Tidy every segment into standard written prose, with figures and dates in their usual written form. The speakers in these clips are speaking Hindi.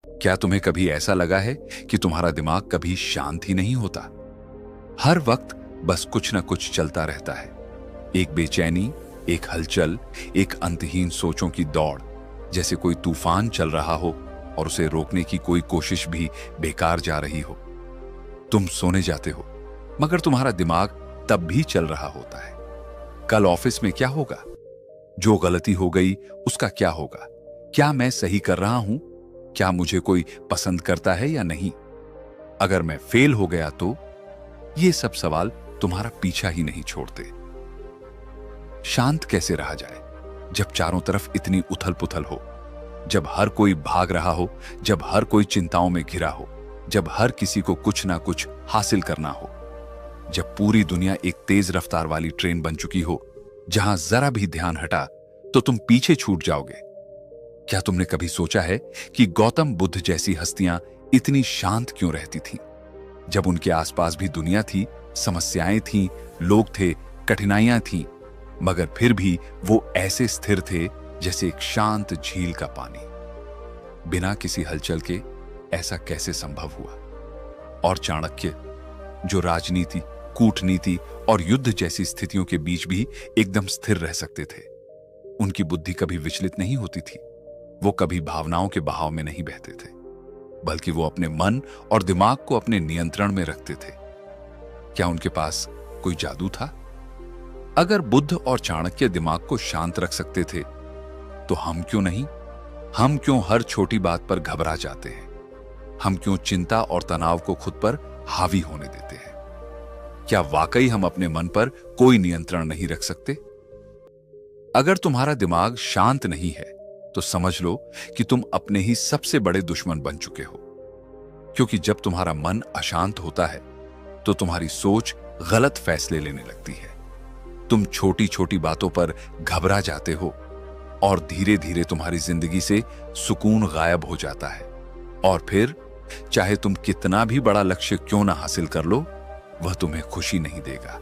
क्या तुम्हें कभी ऐसा लगा है कि तुम्हारा दिमाग कभी शांत ही नहीं होता? हर वक्त बस कुछ ना कुछ चलता रहता है। एक बेचैनी, एक हलचल, एक अंतहीन सोचों की दौड़, जैसे कोई तूफान चल रहा हो और उसे रोकने की कोई कोशिश भी बेकार जा रही हो। तुम सोने जाते हो, मगर तुम्हारा दिमाग तब भी चल रहा होता है। कल ऑफिस में क्या होगा? जो गलती हो गई उसका क्या होगा? क्या मैं सही कर रहा हूं? क्या मुझे कोई पसंद करता है या नहीं? अगर मैं फेल हो गया तो? ये सब सवाल तुम्हारा पीछा ही नहीं छोड़ते। शांत कैसे रहा जाए जब चारों तरफ इतनी उथल पुथल हो, जब हर कोई भाग रहा हो, जब हर कोई चिंताओं में घिरा हो, जब हर किसी को कुछ ना कुछ हासिल करना हो, जब पूरी दुनिया एक तेज रफ्तार वाली ट्रेन बन चुकी हो, जहां जरा भी ध्यान हटा तो तुम पीछे छूट जाओगे। क्या तुमने कभी सोचा है कि गौतम बुद्ध जैसी हस्तियां इतनी शांत क्यों रहती थीं? जब उनके आसपास भी दुनिया थी, समस्याएं थीं, लोग थे, कठिनाइयां थीं, मगर फिर भी वो ऐसे स्थिर थे जैसे एक शांत झील का पानी। बिना किसी हलचल के ऐसा कैसे संभव हुआ? और चाणक्य, जो राजनीति, कूटनीति और युद्ध जैसी स्थितियों के बीच भी एकदम स्थिर रह सकते थे, उनकी बुद्धि कभी विचलित नहीं होती थी। वो कभी भावनाओं के बहाव में नहीं बहते थे, बल्कि वो अपने मन और दिमाग को अपने नियंत्रण में रखते थे। क्या उनके पास कोई जादू था? अगर बुद्ध और चाणक्य दिमाग को शांत रख सकते थे, तो हम क्यों नहीं? हम क्यों हर छोटी बात पर घबरा जाते हैं? हम क्यों चिंता और तनाव को खुद पर हावी होने देते हैं? क्या वाकई हम अपने मन पर कोई नियंत्रण नहीं रख सकते? अगर तुम्हारा दिमाग शांत नहीं है, तो समझ लो कि तुम अपने ही सबसे बड़े दुश्मन बन चुके हो। क्योंकि जब तुम्हारा मन अशांत होता है, तो तुम्हारी सोच गलत फैसले लेने लगती है। तुम छोटी छोटी बातों पर घबरा जाते हो और धीरे धीरे तुम्हारी जिंदगी से सुकून गायब हो जाता है। और फिर चाहे तुम कितना भी बड़ा लक्ष्य क्यों ना हासिल कर लो, वह तुम्हें खुशी नहीं देगा,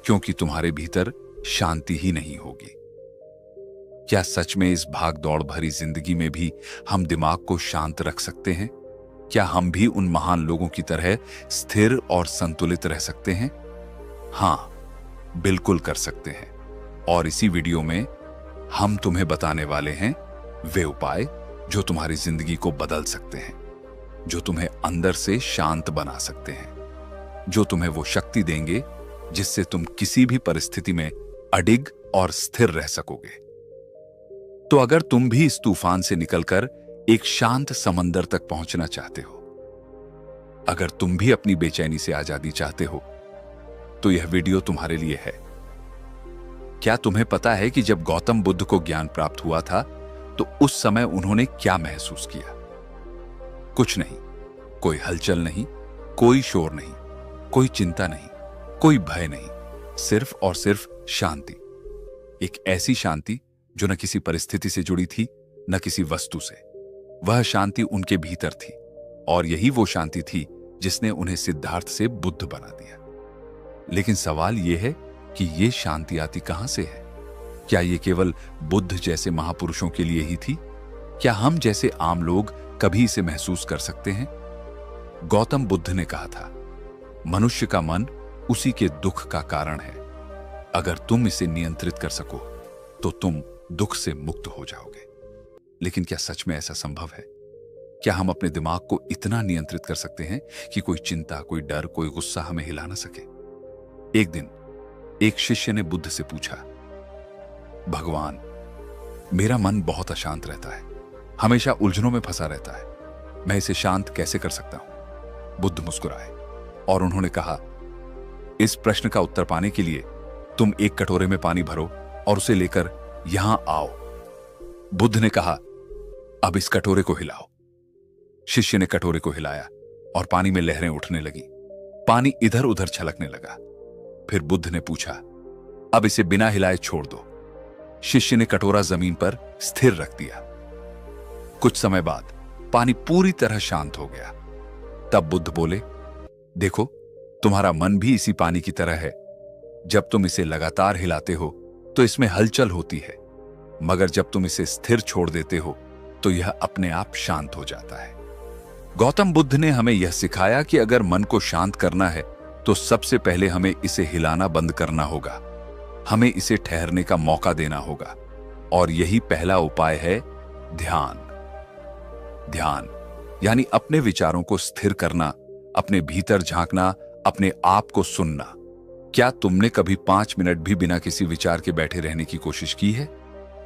क्योंकि तुम्हारे भीतर शांति ही नहीं होगी। क्या सच में इस भाग दौड़ भरी जिंदगी में भी हम दिमाग को शांत रख सकते हैं? क्या हम भी उन महान लोगों की तरह स्थिर और संतुलित रह सकते हैं? हां, बिल्कुल कर सकते हैं। और इसी वीडियो में हम तुम्हें बताने वाले हैं वे उपाय जो तुम्हारी जिंदगी को बदल सकते हैं, जो तुम्हें अंदर से शांत बना सकते हैं, जो तुम्हें वो शक्ति देंगे जिससे तुम किसी भी परिस्थिति में अडिग और स्थिर रह सकोगे। तो अगर तुम भी इस तूफान से निकलकर एक शांत समंदर तक पहुंचना चाहते हो, अगर तुम भी अपनी बेचैनी से आजादी चाहते हो, तो यह वीडियो तुम्हारे लिए है। क्या तुम्हें पता है कि जब गौतम बुद्ध को ज्ञान प्राप्त हुआ था, तो उस समय उन्होंने क्या महसूस किया? कुछ नहीं, कोई हलचल नहीं, कोई शोर नहीं, कोई चिंता नहीं, कोई भय नहीं, सिर्फ और सिर्फ शांति। एक ऐसी शांति जो न किसी परिस्थिति से जुड़ी थी, न किसी वस्तु से। वह शांति उनके भीतर थी, और यही वो शांति थी जिसने उन्हें सिद्धार्थ से बुद्ध बना दिया। लेकिन सवाल यह है कि यह शांति आती कहां से है? क्या यह केवल बुद्ध जैसे महापुरुषों के लिए ही थी? क्या हम जैसे आम लोग कभी इसे महसूस कर सकते हैं? गौतम बुद्ध ने कहा था, मनुष्य का मन उसी के दुख का कारण है। अगर तुम इसे नियंत्रित कर सको, तो तुम दुख से मुक्त हो जाओगे। लेकिन क्या सच में ऐसा संभव है? क्या हम अपने दिमाग को इतना नियंत्रित कर सकते हैं कि कोई चिंता, कोई डर, कोई गुस्सा हमें हिला ना सके? एक दिन एक शिष्य ने बुद्ध से पूछा, भगवान, मेरा मन बहुत अशांत रहता है, हमेशा उलझनों में फंसा रहता है, मैं इसे शांत कैसे कर सकता हूं? बुद्ध मुस्कुराए और उन्होंने कहा, इस प्रश्न का उत्तर पाने के लिए तुम एक कटोरे में पानी भरो और उसे लेकर यहां आओ। बुद्ध ने कहा, अब इस कटोरे को हिलाओ। शिष्य ने कटोरे को हिलाया और पानी में लहरें उठने लगी। पानी इधर उधर छलकने लगा। फिर बुद्ध ने पूछा, अब इसे बिना हिलाए छोड़ दो। शिष्य ने कटोरा जमीन पर स्थिर रख दिया। कुछ समय बाद पानी पूरी तरह शांत हो गया। तब बुद्ध बोले, देखो, तुम्हारा मन भी इसी पानी की तरह है। जब तुम इसे लगातार हिलाते हो तो इसमें हलचल होती है, मगर जब तुम इसे स्थिर छोड़ देते हो तो यह अपने आप शांत हो जाता है। गौतम बुद्ध ने हमें यह सिखाया कि अगर मन को शांत करना है तो सबसे पहले हमें इसे हिलाना बंद करना होगा, हमें इसे ठहरने का मौका देना होगा। और यही पहला उपाय है ध्यान। ध्यान यानी अपने विचारों को स्थिर करना, अपने भीतर झांकना, अपने आप को सुनना। क्या तुमने कभी 5 मिनट भी बिना किसी विचार के बैठे रहने की कोशिश की है?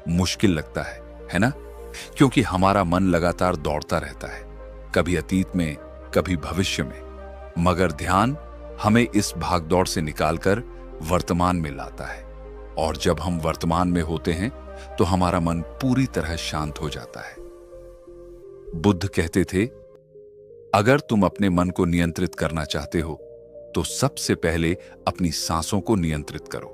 मुश्किल लगता है ना? क्योंकि हमारा मन लगातार दौड़ता रहता है, कभी अतीत में, कभी भविष्य में। मगर ध्यान हमें इस भागदौड़ से निकालकर वर्तमान में लाता है। और जब हम वर्तमान में होते हैं तो हमारा मन पूरी तरह शांत हो जाता है। बुद्ध कहते थे, अगर तुम अपने मन को नियंत्रित करना चाहते हो तो सबसे पहले अपनी सांसों को नियंत्रित करो।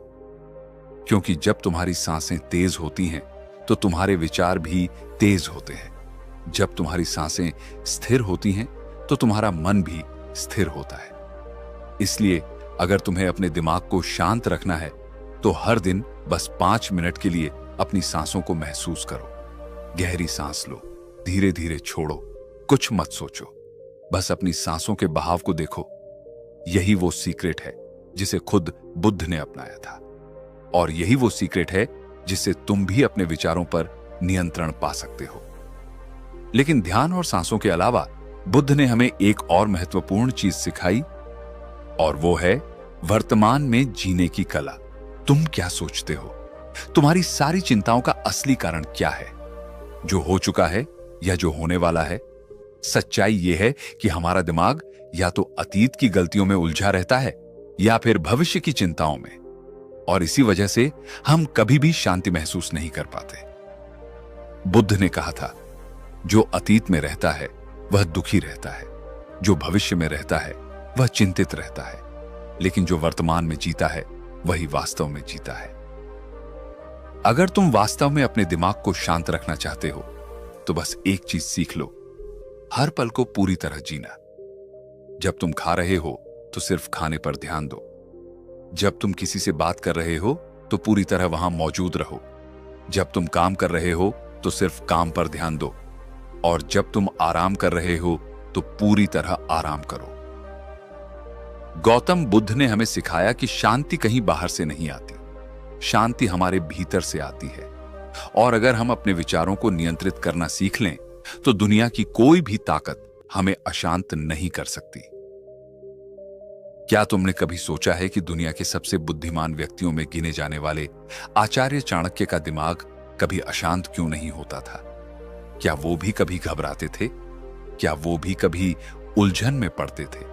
क्योंकि जब तुम्हारी सांसें तेज होती हैं तो तुम्हारे विचार भी तेज होते हैं। जब तुम्हारी सांसें स्थिर होती हैं तो तुम्हारा मन भी स्थिर होता है। इसलिए अगर तुम्हें अपने दिमाग को शांत रखना है तो हर दिन बस 5 मिनट के लिए अपनी सांसों को महसूस करो। गहरी सांस लो, धीरे धीरे छोड़ो, कुछ मत सोचो, बस अपनी सांसों के बहाव को देखो। यही वो सीक्रेट है जिसे खुद बुद्ध ने अपनाया था, और यही वो सीक्रेट है जिससे तुम भी अपने विचारों पर नियंत्रण पा सकते हो। लेकिन ध्यान और सांसों के अलावा बुद्ध ने हमें एक और महत्वपूर्ण चीज सिखाई, और वो है वर्तमान में जीने की कला। तुम क्या सोचते हो? तुम्हारी सारी चिंताओं का असली कारण क्या है? जो हो चुका है या जो होने वाला है? सच्चाई यह है कि हमारा दिमाग या तो अतीत की गलतियों में उलझा रहता है या फिर भविष्य की चिंताओं में, और इसी वजह से हम कभी भी शांति महसूस नहीं कर पाते। बुद्ध ने कहा था, जो अतीत में रहता है वह दुखी रहता है, जो भविष्य में रहता है वह चिंतित रहता है, लेकिन जो वर्तमान में जीता है वही वास्तव में जीता है। अगर तुम वास्तव में अपने दिमाग को शांत रखना चाहते हो तो बस एक चीज सीख लो, हर पल को पूरी तरह जीना। जब तुम खा रहे हो तो सिर्फ खाने पर ध्यान दो। जब तुम किसी से बात कर रहे हो तो पूरी तरह वहां मौजूद रहो। जब तुम काम कर रहे हो तो सिर्फ काम पर ध्यान दो, और जब तुम आराम कर रहे हो तो पूरी तरह आराम करो। गौतम बुद्ध ने हमें सिखाया कि शांति कहीं बाहर से नहीं आती, शांति हमारे भीतर से आती है। और अगर हम अपने विचारों को नियंत्रित करना सीख लें तो दुनिया की कोई भी ताकत हमें अशांत नहीं कर सकती। क्या तुमने कभी सोचा है कि दुनिया के सबसे बुद्धिमान व्यक्तियों में गिने जाने वाले आचार्य चाणक्य का दिमाग कभी अशांत क्यों नहीं होता था? क्या वो भी कभी घबराते थे? क्या वो भी कभी उलझन में पड़ते थे?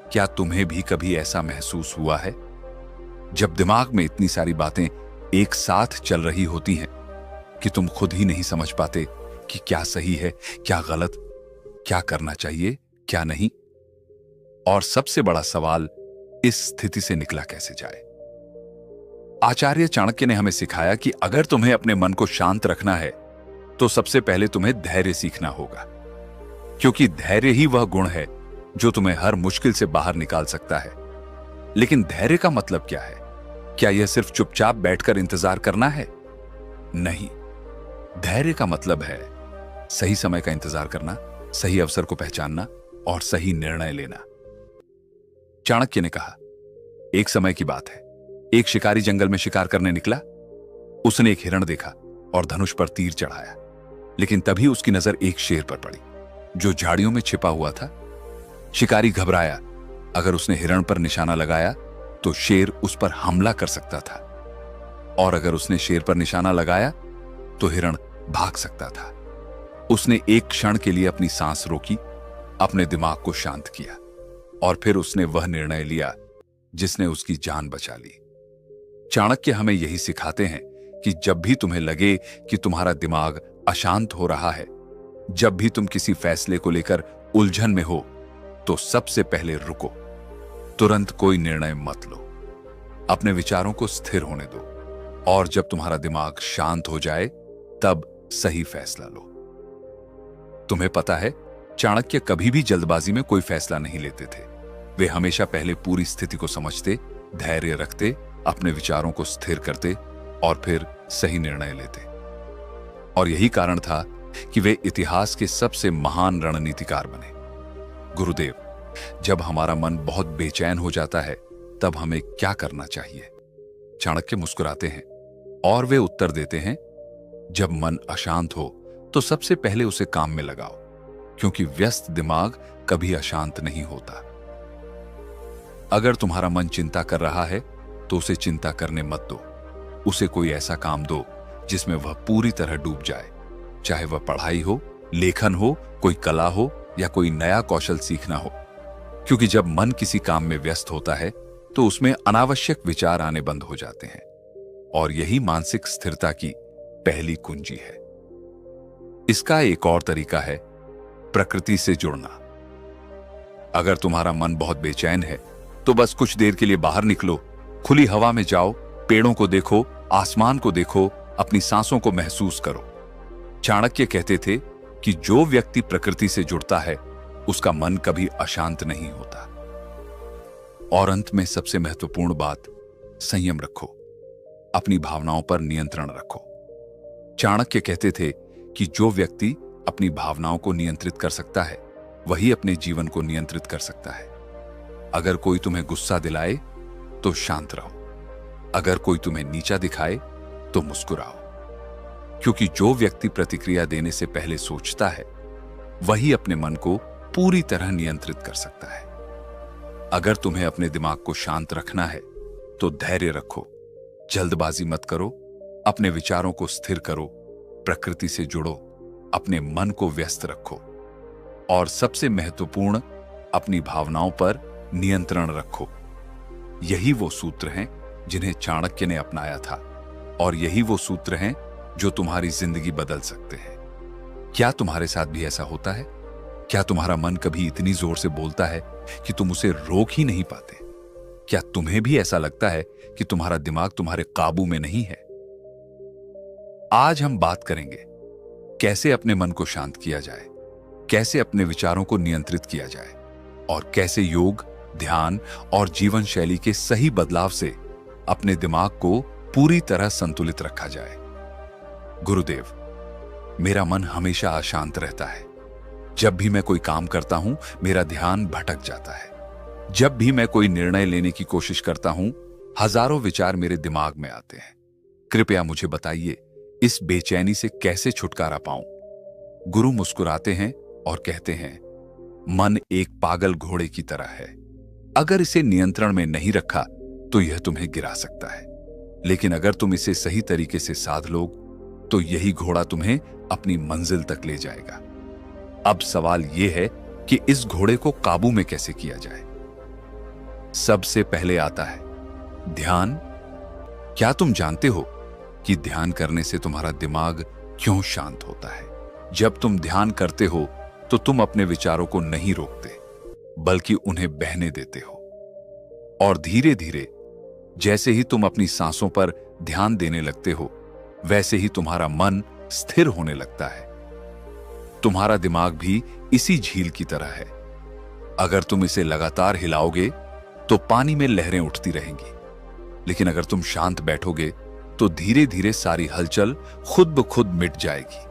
क्या तुम्हें भी कभी ऐसा महसूस हुआ है, जब दिमाग में इतनी सारी बातें एक साथ चल रही होती हैं कि तुम खुद ही नहीं समझ पाते कि क्या सही है, क्या गलत, क्या करना चाहिए, क्या नहीं? और सबसे बड़ा सवाल, इस स्थिति से निकला कैसे जाए? आचार्य चाणक्य ने हमें सिखाया कि अगर तुम्हें अपने मन को शांत रखना है तो सबसे पहले तुम्हें धैर्य सीखना होगा, क्योंकि धैर्य ही वह गुण है जो तुम्हें हर मुश्किल से बाहर निकाल सकता है। लेकिन धैर्य का मतलब क्या है? क्या यह सिर्फ चुपचाप बैठकर इंतजार करना है? नहीं, धैर्य का मतलब है सही समय का इंतजार करना, सही अवसर को पहचानना और सही निर्णय लेना। चाणक्य ने कहा, एक समय की बात है, एक शिकारी जंगल में शिकार करने निकला। उसने एक हिरण देखा और धनुष पर तीर चढ़ाया, लेकिन तभी उसकी नजर एक शेर पर पड़ी जो झाड़ियों में छिपा हुआ था। शिकारी घबराया, अगर उसने हिरण पर निशाना लगाया तो शेर उस पर हमला कर सकता था, और अगर उसने शेर पर निशाना लगाया तो हिरण भाग सकता था। उसने एक क्षण के लिए अपनी सांस रोकी, अपने दिमाग को शांत किया, और फिर उसने वह निर्णय लिया जिसने उसकी जान बचा ली। चाणक्य हमें यही सिखाते हैं कि जब भी तुम्हें लगे कि तुम्हारा दिमाग अशांत हो रहा है, जब भी तुम किसी फैसले को लेकर उलझन में हो, तो सबसे पहले रुको, तुरंत कोई निर्णय मत लो, अपने विचारों को स्थिर होने दो, और जब तुम्हारा दिमाग शांत हो जाए तब सही फैसला लो। तुम्हें पता है, चाणक्य कभी भी जल्दबाजी में कोई फैसला नहीं लेते थे। वे हमेशा पहले पूरी स्थिति को समझते, धैर्य रखते, अपने विचारों को स्थिर करते और फिर सही निर्णय लेते। और यही कारण था कि वे इतिहास के सबसे महान रणनीतिकार बने। गुरुदेव, जब हमारा मन बहुत बेचैन हो जाता है तब हमें क्या करना चाहिए? चाणक्य मुस्कुराते हैं और वे उत्तर देते हैं, जब मन अशांत हो तो सबसे पहले उसे काम में लगाओ, क्योंकि व्यस्त दिमाग कभी अशांत नहीं होता। अगर तुम्हारा मन चिंता कर रहा है तो उसे चिंता करने मत दो। उसे कोई ऐसा काम दो जिसमें वह पूरी तरह डूब जाए, चाहे वह पढ़ाई हो, लेखन हो, कोई कला हो या कोई नया कौशल सीखना हो। क्योंकि जब मन किसी काम में व्यस्त होता है तो उसमें अनावश्यक विचार आने बंद हो जाते हैं, और यही मानसिक स्थिरता की पहली कुंजी है। इसका एक और तरीका है प्रकृति से जुड़ना। अगर तुम्हारा मन बहुत बेचैन है तो बस कुछ देर के लिए बाहर निकलो, खुली हवा में जाओ, पेड़ों को देखो, आसमान को देखो, अपनी सांसों को महसूस करो। चाणक्य कहते थे कि जो व्यक्ति प्रकृति से जुड़ता है उसका मन कभी अशांत नहीं होता। और अंत में सबसे महत्वपूर्ण बात, संयम रखो, अपनी भावनाओं पर नियंत्रण रखो। चाणक्य कहते थे कि जो व्यक्ति अपनी भावनाओं को नियंत्रित कर सकता है वही अपने जीवन को नियंत्रित कर सकता है। अगर कोई तुम्हें गुस्सा दिलाए तो शांत रहो, अगर कोई तुम्हें नीचा दिखाए तो मुस्कुराओ, क्योंकि जो व्यक्ति प्रतिक्रिया देने से पहले सोचता है वही अपने मन को पूरी तरह नियंत्रित कर सकता है। अगर तुम्हें अपने दिमाग को शांत रखना है तो धैर्य रखो, जल्दबाजी मत करो, अपने विचारों को स्थिर करो, प्रकृति से जुड़ो, अपने मन को व्यस्त रखो, और सबसे महत्वपूर्ण, अपनी भावनाओं पर नियंत्रण रखो। यही वो सूत्र हैं जिन्हें चाणक्य ने अपनाया था, और यही वो सूत्र हैं जो तुम्हारी जिंदगी बदल सकते हैं। क्या तुम्हारे साथ भी ऐसा होता है? क्या तुम्हारा मन कभी इतनी जोर से बोलता है कि तुम उसे रोक ही नहीं पाते? क्या तुम्हें भी ऐसा लगता है कि तुम्हारा दिमाग तुम्हारे काबू में नहीं है? आज हम बात करेंगे कैसे अपने मन को शांत किया जाए, कैसे अपने विचारों को नियंत्रित किया जाए, और कैसे योग, ध्यान और जीवन शैली के सही बदलाव से अपने दिमाग को पूरी तरह संतुलित रखा जाए। गुरुदेव, मेरा मन हमेशा अशांत रहता है। जब भी मैं कोई काम करता हूं मेरा ध्यान भटक जाता है। जब भी मैं कोई निर्णय लेने की कोशिश करता हूं हजारों विचार मेरे दिमाग में आते हैं। कृपया मुझे बताइए, इस बेचैनी से कैसे छुटकारा पाऊं? गुरु मुस्कुराते हैं और कहते हैं, मन एक पागल घोड़े की तरह है। अगर इसे नियंत्रण में नहीं रखा तो यह तुम्हें गिरा सकता है, लेकिन अगर तुम इसे सही तरीके से साध लो तो यही घोड़ा तुम्हें अपनी मंजिल तक ले जाएगा। अब सवाल यह है कि इस घोड़े को काबू में कैसे किया जाए। सबसे पहले आता है ध्यान। क्या तुम जानते हो कि ध्यान करने से तुम्हारा दिमाग क्यों शांत होता है? जब तुम ध्यान करते हो तो तुम अपने विचारों को नहीं रोकते, बल्कि उन्हें बहने देते हो। और धीरे धीरे जैसे ही तुम अपनी सांसों पर ध्यान देने लगते हो, वैसे ही तुम्हारा मन स्थिर होने लगता है। तुम्हारा दिमाग भी इसी झील की तरह है। अगर तुम इसे लगातार हिलाओगे तो पानी में लहरें उठती रहेंगी, लेकिन अगर तुम शांत बैठोगे तो धीरे धीरे सारी हलचल खुद ब खुद मिट जाएगी।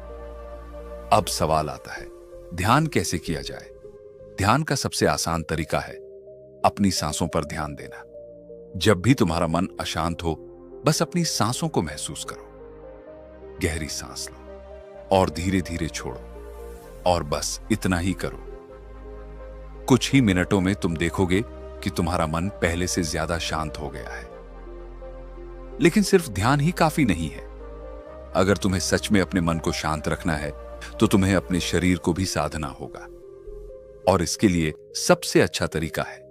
अब सवाल आता है, ध्यान कैसे किया जाए? ध्यान का सबसे आसान तरीका है अपनी सांसों पर ध्यान देना। जब भी तुम्हारा मन अशांत हो, बस अपनी सांसों को महसूस करो। गहरी सांस लो और धीरे धीरे छोड़ो, और बस इतना ही करो। कुछ ही मिनटों में तुम देखोगे कि तुम्हारा मन पहले से ज्यादा शांत हो गया है। लेकिन सिर्फ ध्यान ही काफी नहीं है। अगर तुम्हें सच में अपने मन को शांत रखना है तो तुम्हें अपने शरीर को भी साधना होगा, और इसके लिए सबसे अच्छा तरीका है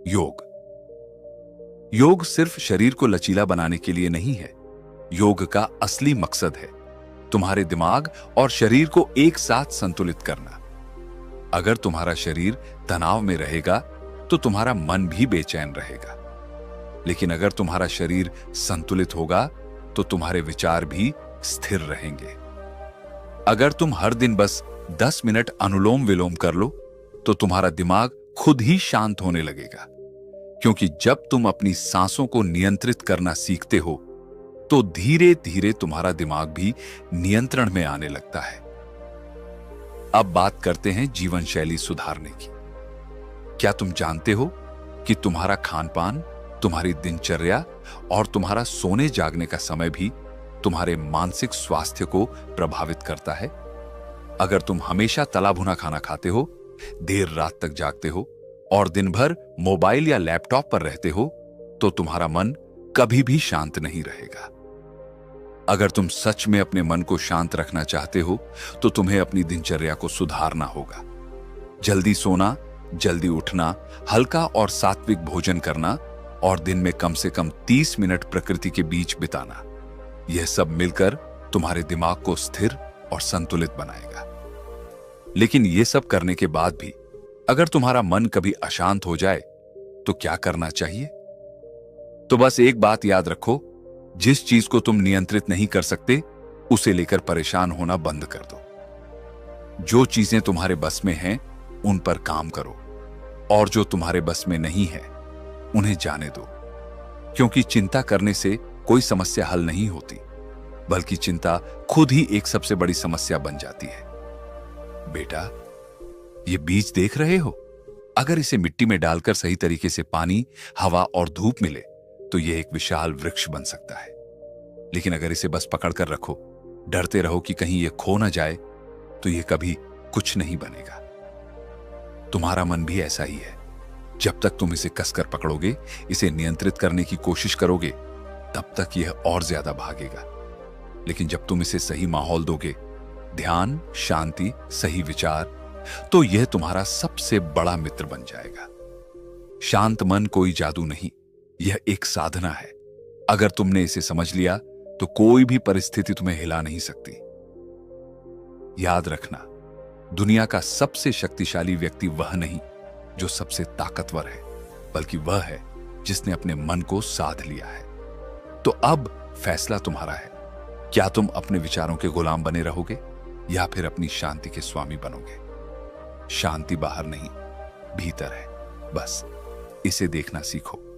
योग। योग सिर्फ शरीर को लचीला बनाने के लिए नहीं है। योग का असली मकसद है तुम्हारे दिमाग और शरीर को एक साथ संतुलित करना। अगर तुम्हारा शरीर तनाव में रहेगा तो तुम्हारा मन भी बेचैन रहेगा, लेकिन अगर तुम्हारा शरीर संतुलित होगा तो तुम्हारे विचार भी स्थिर रहेंगे। अगर तुम हर दिन बस 10 मिनट अनुलोम विलोम कर लो तो तुम्हारा दिमाग खुद ही शांत होने लगेगा, क्योंकि जब तुम अपनी सांसों को नियंत्रित करना सीखते हो तो धीरे धीरे तुम्हारा दिमाग भी नियंत्रण में आने लगता है। अब बात करते हैं जीवन शैली सुधारने की। क्या तुम जानते हो कि तुम्हारा खान पान, तुम्हारी दिनचर्या और तुम्हारा सोने जागने का समय भी तुम्हारे मानसिक स्वास्थ्य को प्रभावित करता है? अगर तुम हमेशा तला भुना खाना खाते हो, देर रात तक जागते हो और दिन भर मोबाइल या लैपटॉप पर रहते हो, तो तुम्हारा मन कभी भी शांत नहीं रहेगा। अगर तुम सच में अपने मन को शांत रखना चाहते हो, तो तुम्हें अपनी दिनचर्या को सुधारना होगा। जल्दी सोना, जल्दी उठना, हल्का और सात्विक भोजन करना और दिन में कम से कम 30 मिनट प्रकृति के बीच बिताना, यह सब मिलकर तुम्हारे दिमाग को स्थिर और संतुलित बनाएगा। लेकिन यह सब करने के बाद भी अगर तुम्हारा मन कभी अशांत हो जाए, तो क्या करना चाहिए? तो बस एक बात याद रखो, जिस चीज को तुम नियंत्रित नहीं कर सकते, उसे लेकर परेशान होना बंद कर दो। जो चीजें तुम्हारे बस में हैं, उन पर काम करो, और जो तुम्हारे बस में नहीं है, उन्हें जाने दो। क्योंकि चिंता करने से कोई समस्या हल नहीं होती, बल्कि चिंता खुद ही एक सबसे बड़ी समस्या बन जाती है। बेटा, ये बीज देख रहे हो? अगर इसे मिट्टी में डालकर सही तरीके से पानी, हवा और धूप मिले, तो यह एक विशाल वृक्ष बन सकता है। लेकिन अगर इसे बस पकड़कर रखो, डरते रहो कि कहीं यह खो ना जाए, तो यह कभी कुछ नहीं बनेगा। तुम्हारा मन भी ऐसा ही है। जब तक तुम इसे कसकर पकड़ोगे, इसे नियंत्रित करने की कोशिश करोगे, तब तक यह और ज्यादा भागेगा। लेकिन जब तुम इसे सही माहौल दोगे, ध्यान, शांति, सही विचार, तो यह तुम्हारा सबसे बड़ा मित्र बन जाएगा। शांत मन कोई जादू नहीं, यह एक साधना है। अगर तुमने इसे समझ लिया, तो कोई भी परिस्थिति तुम्हें हिला नहीं सकती। याद रखना, दुनिया का सबसे शक्तिशाली व्यक्ति वह नहीं जो सबसे ताकतवर है, बल्कि वह है जिसने अपने मन को साध लिया है। तो अब फैसला तुम्हारा है। क्या तुम अपने विचारों के गुलाम बने रहोगे, या फिर अपनी शांति के स्वामी बनोगे? शांति बाहर नहीं, भीतर है। बस इसे देखना सीखो।